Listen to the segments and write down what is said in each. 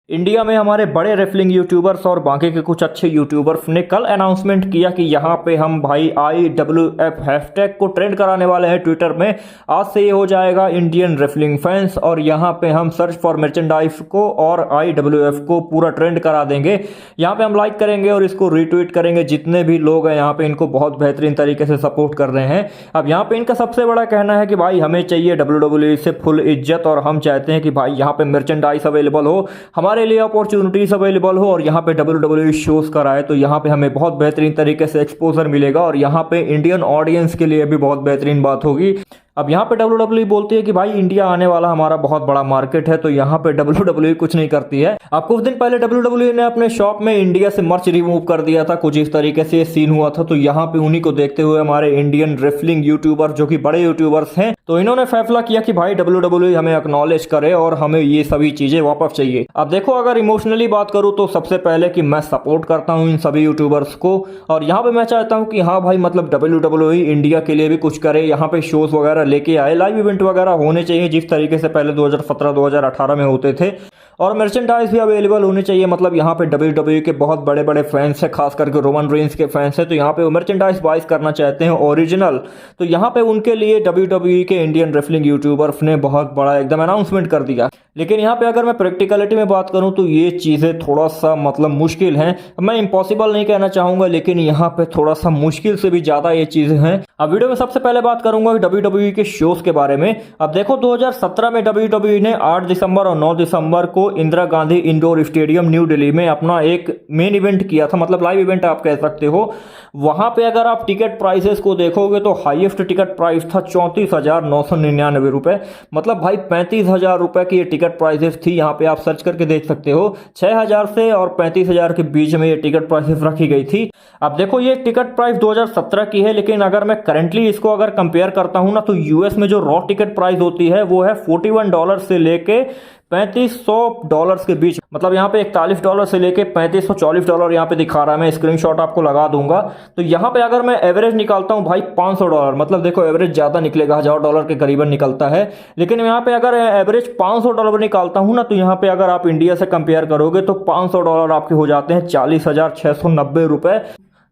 India में हमारे बड़े रेसलिंग यूट्यूबर्स और बाकी के कुछ अच्छे यूट्यूबर्स ने कल अनाउंसमेंट किया कि यहाँ पे हम भाई IWF हैशटैग को ट्रेंड कराने वाले हैं ट्विटर में। आज से ये हो जाएगा इंडियन रेसलिंग फैंस, और यहाँ पे हम सर्च फॉर मर्चेंडाइज को और IWF को पूरा ट्रेंड करा देंगे। यहाँ पे हम लाइक करेंगे और इसको रीट्वीट करेंगे। जितने भी लोग हैं यहाँ पे इनको बहुत बेहतरीन तरीके से सपोर्ट कर रहे हैं। अब यहाँ पे इनका सबसे बड़ा कहना है कि भाई हमें चाहिए WWE से फुल इज्जत, और हम चाहते हैं कि भाई यहाँ पे मर्चेंडाइज अवेलेबल हो, हमारे लिए अपॉर्चुनिटीज अवेलेबल हो, और यहाँ पे WWE शोज कराए तो यहाँ पे हमें बहुत बेहतरीन तरीके से एक्सपोजर मिलेगा, और यहाँ पे इंडियन ऑडियंस के लिए भी बहुत बेहतरीन बात होगी। अब यहाँ पे WWE बोलती है कि भाई इंडिया आने वाला हमारा बहुत बड़ा मार्केट है, तो यहाँ पे WWE कुछ नहीं करती है। अब कुछ दिन पहले WWE ने अपने शॉप में इंडिया से मर्च रिमूव कर दिया था, कुछ इस तरीके से सीन हुआ था। तो यहाँ पे उन्हीं को देखते हुए हमारे इंडियन रेसलिंग यूट्यूबर जो कि बड़े यूट्यूबर्स हैं, तो इन्होंने फैसला किया कि भाई WWE हमें एक्नॉलेज करे और हमें ये सभी चीजें वापस चाहिए। अब देखो, अगर इमोशनली बात करूँ तो सबसे पहले कि मैं सपोर्ट करता हूँ इन सभी यूट्यूबर्स को, और यहाँ पे मैं चाहता हूँ कि हाँ भाई मतलब WWE इंडिया के लिए भी कुछ करे, यहाँ पे शोज वगैरह लेके आए, लाइव इवेंट वगैरह होने चाहिए जिस तरीके से पहले 2017-2018 में होते थे, और मर्चेंडाइज भी अवेलेबल होने चाहिए। मतलब यहाँ पे WWE के बहुत बड़े बड़े फैंस हैं, खास करके रोमन रेंस के फैंस हैं, तो यहाँ पे वो मर्चेंडाइज बाइज करना चाहते हैं ओरिजिनल। तो यहाँ पे उनके लिए WWE के इंडियन रेसलिंग यूट्यूबर्स ने बहुत बड़ा एकदम अनाउंसमेंट कर दिया। लेकिन यहाँ पे अगर मैं प्रैक्टिकलिटी में बात करूँ तो ये चीज़ें थोड़ा सा मतलब मुश्किल हैं। मैं इम्पॉसिबल नहीं कहना चाहूँगा, लेकिन यहाँ पे थोड़ा सा मुश्किल से भी ज़्यादा ये चीज़ें हैं। अब वीडियो में सबसे पहले बात करूंगा WWE के शोज के बारे में। अब देखो, 2017 में WWE ने 8 दिसंबर और 9 दिसंबर को Indira Gandhi indoor stadium new Delhi में अपना एक मेन इवेंट किया था, मतलब लाइव इवेंट आप कह सकते हो। वहां पे अगर आप टिकट प्राइसेस को देखोगे तो हाईएस्ट टिकट प्राइस था 34,999 रुपए। मतलब भाई 35,000 रुपए की ये टिकट प्राइसेस थी। यहाँ पे आप सर्च करके देख सकते हो, 6,000 से और 35,000 के बीच में ये टिकट प्राइसेस रखी गई थी। अब देखो, ये टिकट प्राइस 2017 की है, लेकिन अगर मैं करंटली इसको अगर कंपेयर करता हूं ना, तो यूएस में जो रॉ टिकट प्राइस होती है वो है $41 से लेके $3500 के बीच। मतलब यहाँ पे $41 से लेके $3540 यहाँ पे दिखा रहा है। मैं स्क्रीनशॉट आपको लगा दूंगा। तो यहाँ पे अगर मैं एवरेज निकालता हूँ भाई $500, मतलब देखो एवरेज ज्यादा निकलेगा, $1000 के करीबन निकलता है। लेकिन यहाँ पे अगर एवरेज $500 निकालता हूँ ना, तो यहाँ पे अगर आप इंडिया से कंपेयर करोगे तो $500 आपके हो जाते हैं 40,690 रुपए।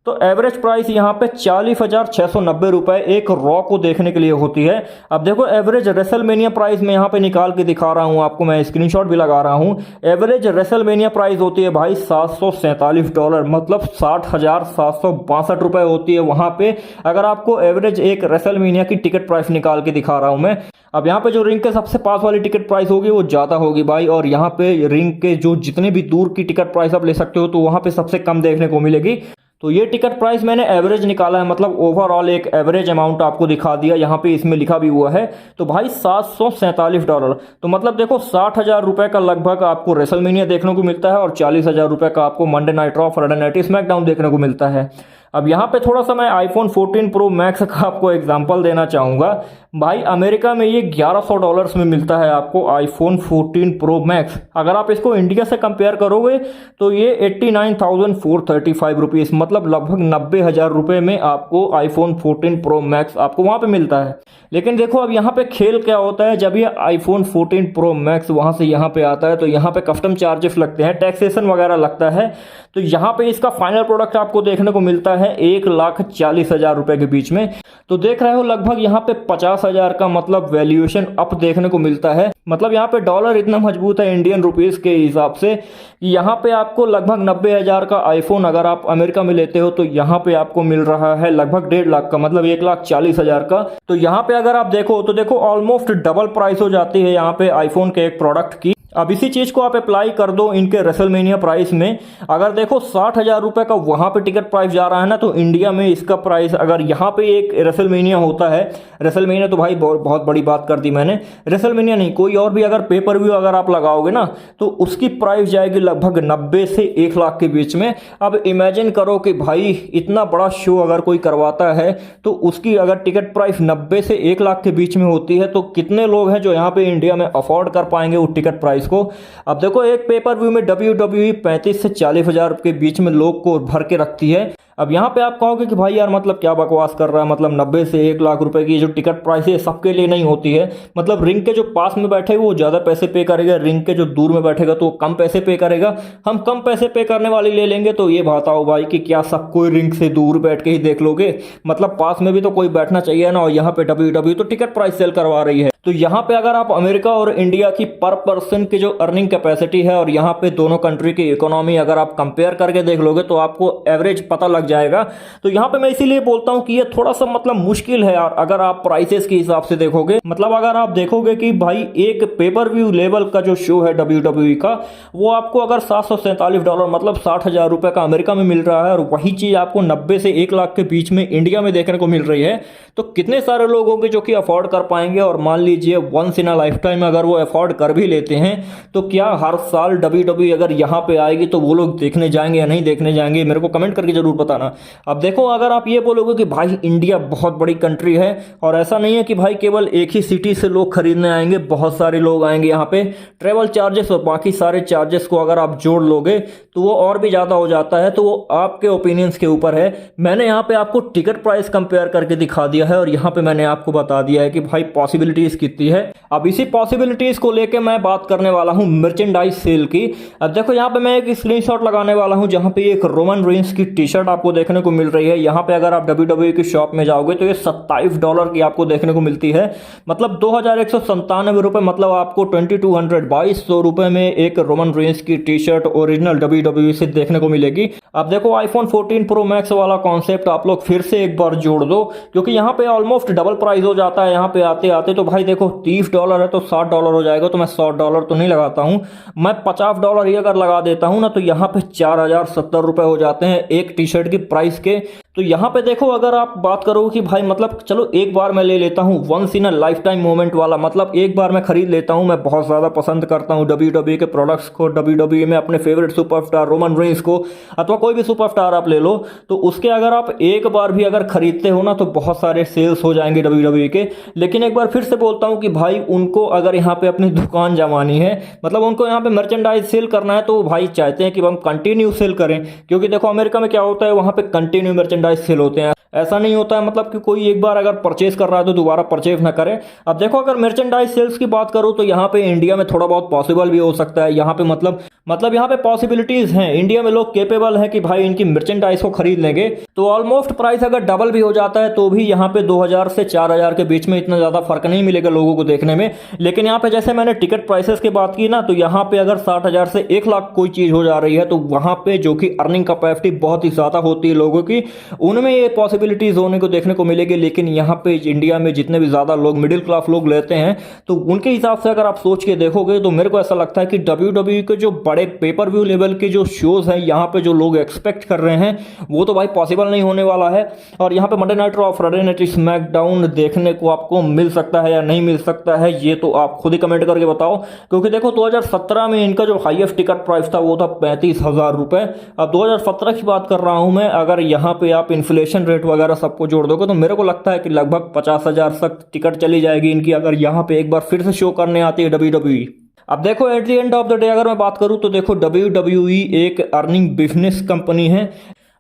तो एवरेज प्राइस यहाँ पे 40,690 रुपए एक रॉ को देखने के लिए होती है। अब देखो, एवरेज रेसलमेनिया प्राइस में यहाँ पे निकाल के दिखा रहा हूँ आपको, मैं स्क्रीनशॉट भी लगा रहा हूँ। एवरेज रेसलमेनिया प्राइस होती है भाई $747, मतलब 60,762 रुपए होती है वहां पे, अगर आपको एवरेज एक रेसलमेनिया की टिकट प्राइस निकाल के दिखा रहा हूं मैं। अब यहाँ पे जो रिंग के सबसे पास वाली टिकट प्राइस होगी वो ज्यादा होगी भाई, और यहाँ पे रिंग के जो जितने भी दूर की टिकट प्राइस आप ले सकते हो तो वहां पे सबसे कम देखने को मिलेगी। तो ये टिकट प्राइस मैंने एवरेज निकाला है, मतलब ओवरऑल एक एवरेज अमाउंट आपको दिखा दिया। यहाँ पे इसमें लिखा भी हुआ है, तो भाई $747। तो मतलब देखो 60,000 रुपए का लगभग आपको रेसलमेनिया देखने को मिलता है, और 40,000 रुपए का आपको Monday night raw, Friday night SmackDown देखने को मिलता है। अब यहाँ पे थोड़ा सा मैं iPhone 14 Pro Max का आपको एग्जांपल देना चाहूँगा। भाई अमेरिका में ये $1100 में मिलता है आपको iPhone 14 Pro Max। अगर आप इसको इंडिया से कंपेयर करोगे तो ये 89,435 रुपीज़, मतलब लगभग 90,000 रुपये में आपको iPhone 14 Pro Max आपको वहाँ पे मिलता है। लेकिन देखो, अब यहाँ पे खेल क्या होता है, जब ये iPhone 14 Pro Max वहाँ से यहाँ पे आता है तो यहाँ पे कस्टम चार्जेस लगते हैं, टैक्सेशन वगैरह लगता है। तो यहाँ पे इसका फाइनल प्रोडक्ट आपको देखने को मिलता है 1,40,000 रुपए के बीच में। तो देख रहे हो लगभग यहाँ पे 50,000 का मतलब वैल्यूएशन अप देखने को मिलता है। मतलब यहाँ पे डॉलर इतना मजबूत है इंडियन रुपीस के हिसाब से कि यहाँ पे आपको लगभग 90,000 का आईफोन अगर आप अमेरिका में लेते हो तो यहाँ पे आपको मिल रहा है लगभग 1.5 लाख का, मतलब 1,40,000 का। तो यहाँ पे अगर आप देखो तो देखो ऑलमोस्ट डबल प्राइस हो जाती है यहाँ पे आईफोन के एक प्रोडक्ट की। अब इसी चीज को आप अप्लाई कर दो इनके रेसलमेनिया प्राइस में। अगर देखो 60,000 रुपए का वहां पे टिकट प्राइस जा रहा है ना, तो इंडिया में इसका प्राइस अगर यहाँ पे एक रेसलमेनिया होता है, रेसलमेनिया तो भाई बहुत बड़ी बात कर दी मैंने, रेसलमेनिया नहीं कोई और भी अगर पेपर व्यू अगर आप लगाओगे ना तो उसकी प्राइस जाएगी लगभग 90 से 1 लाख के बीच में। अब इमेजिन करो कि भाई इतना बड़ा शो अगर कोई करवाता है तो उसकी अगर टिकट प्राइस 90 से 1 लाख के बीच में होती है, तो कितने लोग हैं जो यहाँ पे इंडिया में अफोर्ड कर पाएंगे वो टिकट प्राइस को। अब देखो, एक पेपर व्यू में WWE 35 से 40,000 के बीच में लोग को भर के रखती है। अब यहाँ पे आप कहोगे कि भाई यार मतलब क्या बकवास कर रहा है, मतलब 90 से 1 लाख रुपए की जो टिकट प्राइस है सबके लिए नहीं होती है। मतलब रिंग के जो पास में बैठे वो ज़्यादा पैसे पे करेगा, रिंग के जो दूर में बैठेगा तो वो कम पैसे पे करेगा। हम कम पैसे पे करने वाली ले लेंगे। तो ये बताओ भाई कि क्या सब कोई रिंग से दूर बैठ के ही देख लोगे? मतलब पास में भी तो कोई बैठना चाहिए ना। और यहाँ पे WWE तो टिकट प्राइस सेल करवा रही है। तो यहाँ पे अगर आप अमेरिका और इंडिया की पर पर्सन की जो अर्निंग कैपेसिटी है और यहाँ पे दोनों कंट्री की इकोनॉमी अगर आप कंपेयर करके देख लोगे तो आपको एवरेज पता लग जाएगा। तो यहाँ पे मैं इसीलिए बोलता हूँ कि ये थोड़ा सा मतलब मुश्किल है यार, अगर आप प्राइसेस के हिसाब से देखोगे। मतलब अगर आप देखोगे कि भाई एक पेपर व्यू लेवल का जो शो है WWE का, वो आपको अगर $747 मतलब 60,000 रुपए का अमेरिका में मिल रहा है और वही चीज आपको 90 से 1 लाख के बीच में इंडिया में देखने को मिल रही है, तो कितने सारे लोग होंगे जो कि अफोर्ड कर पाएंगे। और मान लीजिए once in a life time अगर वो अफोर्ड कर भी लेते हैं तो क्या हर साल WWE अगर यहाँ पे आएगी तो वो लोग देखने जाएंगे या नहीं देखने जाएंगे? मेरे को कमेंट करके जरूर बताना। अब देखो, अगर आप ये बोलोगे कि भाई इंडिया बहुत बड़ी कंट्री है और ऐसा नहीं है कि भाई केवल एक ही सिटी से लोग खरीदने आएंगे, बहुत सारे लोग आएंगे यहाँ पे। ट्रेवल चार्जेस और बाकी सारे चार्जेस को अगर आप जोड़ लोगे तो वो और भी ज़्यादा हो जाता है। तो वो आपके ओपिनियंस के ऊपर है। मैंने यहाँ पे आपको टिकट प्राइस कंपेयर करके दिखा दिया है और यहाँ पे मैंने आपको बता दिया है कि भाई पॉसिबिलिटीज कितनी है। अब इसी पॉसिबिलिटीज को लेके मैं बात करने वाला हूँ मर्चेंडाइज सेल की। अब देखो, यहाँ पे मैं एक स्क्रीनशॉट लगाने वाला हूँ जहाँ पे एक रोमन रेंज की टी शर्ट आपको देखने को मिल रही है। यहाँ पे अगर आप WWE की शॉप में जाओगे तो ये $27 की आपको देखने को मिलती है, मतलब 2,197 रुपए, मतलब आपको 2200 रुपए में एक रोमन रेंज की टी शर्ट ओरिजिनल WWE से देखने को मिलेगी। अब देखो, आईफोन 14 प्रो मैक्स वाला कॉन्सेप्ट आप लोग फिर से एक बार जोड़ दो, क्योंकि यहाँ पे ऑलमोस्ट डबल प्राइस हो जाता है यहाँ पे आते आते। तो भाई देखो, $30 है तो $60 हो जाएगा। तो मैं $100 तो नहीं लगाता हूँ, मैं $50 ही अगर लगा देता हूँ ना, तो यहाँ पे 4,070 रुपए हो जाते हैं एक टी शर्ट की प्राइस के। तो यहाँ पे देखो, अगर आप बात करो कि भाई मतलब चलो एक बार मैं ले लेता हूँ once in a life time moment वाला, मतलब एक बार मैं खरीद लेता हूँ। मैं बहुत ज़्यादा पसंद करता हूँ WWE के प्रोडक्ट्स को, WWE में अपने फेवरेट सुपरस्टार रोमन रेंज को, अथवा कोई भी सुपरस्टार आप ले लो। तो उसके अगर आप एक बार भी अगर खरीदते हो ना तो बहुत सारे सेल्स हो जाएंगे WWE के। लेकिन एक बार फिर से बोलता हूँ कि भाई उनको अगर यहाँ पे अपनी दुकान जमानी है, मतलब उनको यहाँ पे मर्चेंडाइज सेल करना है, तो भाई चाहते हैं कि हम कंटिन्यू सेल करें। क्योंकि देखो अमेरिका में क्या होता है, वहाँ पे कंटिन्यू मर्चेंडाइज सेल होते हैं। ऐसा नहीं होता है मतलब कि कोई एक बार अगर परचेज कर रहा है तो दोबारा परचेज ना करे। अब देखो, अगर मर्चेंडाइज सेल्स की बात करूं तो यहाँ पे इंडिया में थोड़ा बहुत पॉसिबल भी हो सकता है। यहाँ पे मतलब यहाँ पे पॉसिबिलिटीज हैं। इंडिया में लोग केपेबल हैं कि भाई इनकी मर्चेंडाइज को खरीद लेंगे। तो ऑलमोस्ट प्राइस अगर डबल भी हो जाता है तो भी यहाँ पे 2,000 से 4,000 के बीच में इतना ज्यादा फर्क नहीं मिलेगा लोगों को देखने में। लेकिन यहाँ पे जैसे मैंने टिकट प्राइसेस की बात की ना, तो यहाँ पे अगर 60,000 से 1 लाख कोई चीज हो जा रही है तो वहां पे जो कि अर्निंग कैपेसिटी बहुत ही ज्यादा होती है लोगों की, उनमें ये पॉसिबिलिटीज होने को देखने को मिलेगी। लेकिन यहाँ पे इंडिया में जितने भी ज्यादा लोग मिडिल क्लास लोग लेते हैं, तो उनके हिसाब से अगर आप सोच के देखोगे तो मेरे को ऐसा लगता है कि WWE के जो बड़े पेपर व्यू लेवल के जो शोज हैं, यहाँ पे जो लोग एक्सपेक्ट कर रहे हैं वो तो भाई पॉसिबल नहीं होने वाला है। और यहाँ पे Monday night raw, Friday night SmackDown देखने को आपको मिल सकता है या नहीं मिल सकता है, ये तो आप खुद ही कमेंट करके बताओ। क्योंकि देखो 2017 में इनका जो हाईएस्ट टिकट प्राइस था वो था 35,000 रुपए। अब 2017 की बात कर रहा हूं मैं। अगर यहाँ पे आप इन्फ्लेशन रेट वगैरह सबको जोड़ दोगे तो मेरे को लगता है कि लगभग 50,000 तक टिकट चली जाएगी इनकी, अगर यहाँ पे एक बार फिर से शो करने आती है WWE। अब देखो, at the end of the day अगर मैं बात करूं तो देखो WWE एक अर्निंग बिजनेस कंपनी है।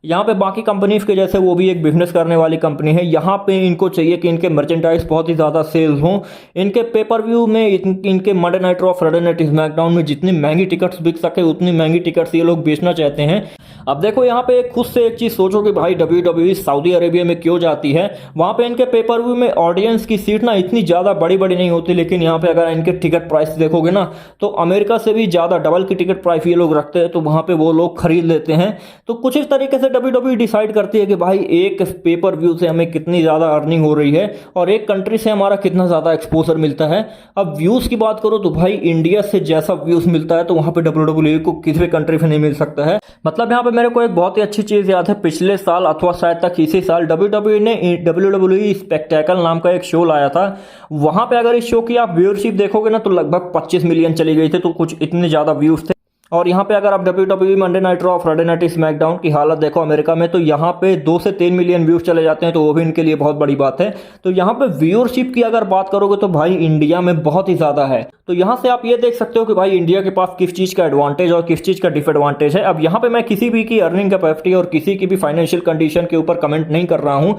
यहाँ पे बाकी कंपनीज के जैसे वो भी एक बिजनेस करने वाली कंपनी है। यहाँ पे इनको चाहिए कि इनके मर्चेंडाइज बहुत ही ज़्यादा सेल्स हों। इनके पेपर व्यू में इनके Monday night raw, Friday night SmackDown में जितनी महंगी टिकट्स बिक सके उतनी महंगी टिकट्स ये लोग बेचना चाहते हैं। अब देखो, यहाँ पे खुद से एक चीज़ सोचो कि भाई WWE सऊदी अरेबिया में क्यों जाती है। वहाँ पे इनके पेपर व्यू में ऑडियंस की सीट ना इतनी ज़्यादा बड़ी बड़ी नहीं होती। लेकिन यहाँ पे अगर इनके टिकट प्राइस देखोगे ना तो अमेरिका से भी ज़्यादा डबल की टिकट प्राइस ये लोग रखते हैं। तो वहाँ पे वो लोग खरीद लेते हैं। तो कुछ इस तरीके से WWE डिसाइड करती है कि भाई एक पेपर व्यू से हमें कितनी ज़्यादा अर्निंग हो रही है और एक कंट्री से हमारा कितना ज़्यादा एक्सपोजर मिलता है। अब व्यूज़ की बात करो तो भाई इंडिया से जैसा व्यूज़ मिलता है तो वहाँ पे WWE को किसी भी कंट्री से नहीं मिल सकता है। मतलब यहाँ पे मेरे को एक बहुत ही अच्छी चीज़ याद है, पिछले साल अथवा शायद तक इसी साल WWE ने WWE स्पेक्टेकल नाम का एक शो लाया था। वहाँ पे अगर इस शो की आप व्यूअरशिप देखोगे ना तो लगभग 25 मिलियन चली गई थी। तो कुछ इतने ज़्यादा व्यूज़ थे। और यहाँ पे अगर आप WWE Monday night raw, Friday night SmackDown की हालत देखो अमेरिका में, तो यहाँ पे 2 से 3 मिलियन व्यूज चले जाते हैं, तो वो भी इनके लिए बहुत बड़ी बात है। तो यहाँ पे व्यूअरशिप की अगर बात करोगे तो भाई इंडिया में बहुत ही ज़्यादा है। तो यहाँ से आप ये देख सकते हो कि भाई इंडिया के पास किस चीज़ का एडवांटेज और किस चीज़ का डिसएडवांटेज है। अब यहाँ पे मैं किसी भी की अर्निंग कैपेसिटी और किसी की भी फाइनेंशियल कंडीशन के ऊपर कमेंट नहीं कर रहा हूँ।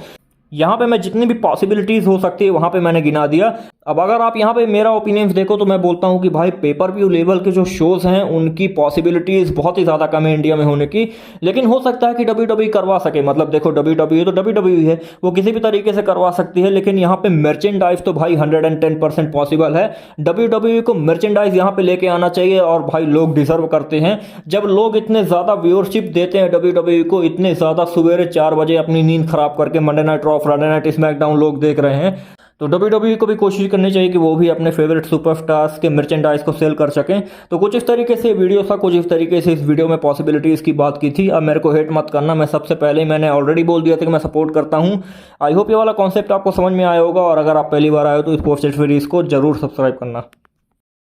यहाँ पे मैं जितनी भी पॉसिबिलिटीज़ हो सकती है वहाँ पे मैंने गिना दिया। अब अगर आप यहाँ पे मेरा ओपिनियंस देखो तो मैं बोलता हूँ कि भाई पेपर व्यू लेवल के जो शोज़ हैं उनकी पॉसिबिलिटीज़ बहुत ही ज़्यादा कम है इंडिया में होने की, लेकिन हो सकता है कि WWE करवा सके। मतलब देखो WWE तो WWE है, वो किसी भी तरीके से करवा सकती है, लेकिन यहाँ पे मर्चेंडाइज तो भाई 110% पॉसिबल है। WWE को मर्चेंडाइज यहाँ पे लेके आना चाहिए और भाई लोग डिजर्व करते हैं। जब लोग इतने ज़्यादा व्यूअरशिप देते हैं WWE को, इतने ज़्यादा सवेरे 4 बजे अपनी नींद खराब करके Monday night raw, Friday night SmackDown लोग देख रहे हैं, तो WWE को भी कोशिश करनी चाहिए कि वो भी अपने फेवरेट सुपरस्टार्स के मर्चेंडाइज को सेल कर सकें। तो कुछ इस तरीके से वीडियो था, कुछ इस तरीके से इस वीडियो में पॉसिबिलिटीज़ की बात की थी। अब मेरे को हेट मत करना, मैं सबसे पहले ही मैंने ऑलरेडी बोल दिया था कि मैं सपोर्ट करता हूँ। आई होप ये वाला कॉन्सेप्ट आपको समझ में आया होगा, और अगर आप पहली बार आए हो तो इस पोस्ट सीरीज को जरूर सब्सक्राइब करना।